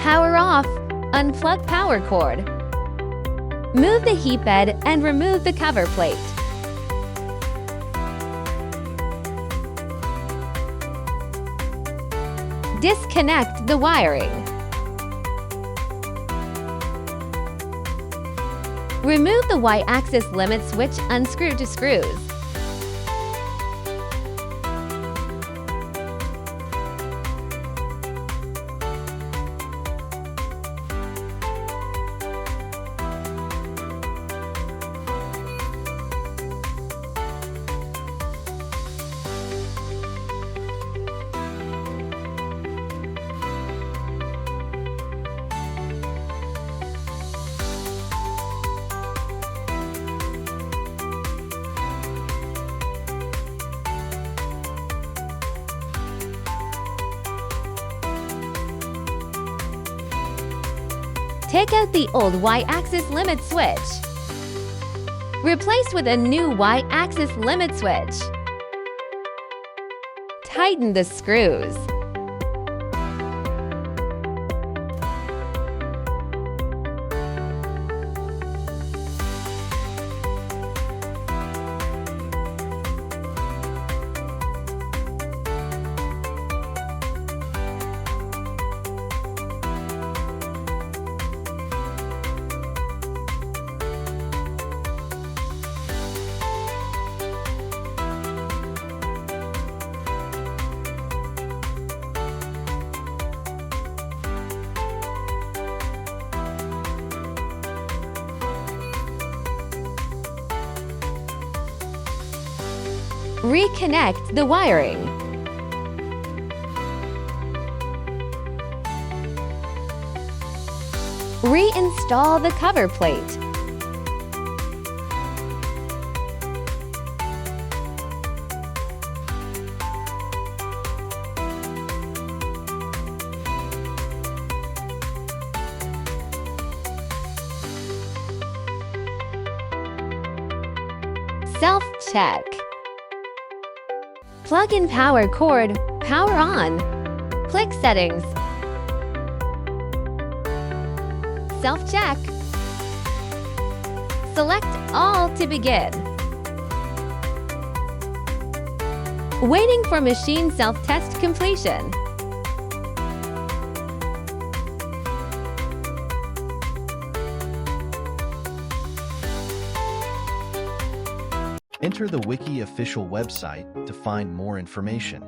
Power off. Unplug power cord. Move the heat bed and remove the cover plate. Disconnect the wiring. Remove the Y-axis limit switch, unscrew to screws. Take out the old Y-axis limit switch. Replace with a new Y-axis limit switch. Tighten the screws. Reconnect the wiring. Reinstall the cover plate. Self-check. Plug in power cord, power on. Click settings. Self-check. Select all to begin. Waiting for machine self-test completion. Enter the Wiki official website to find more information.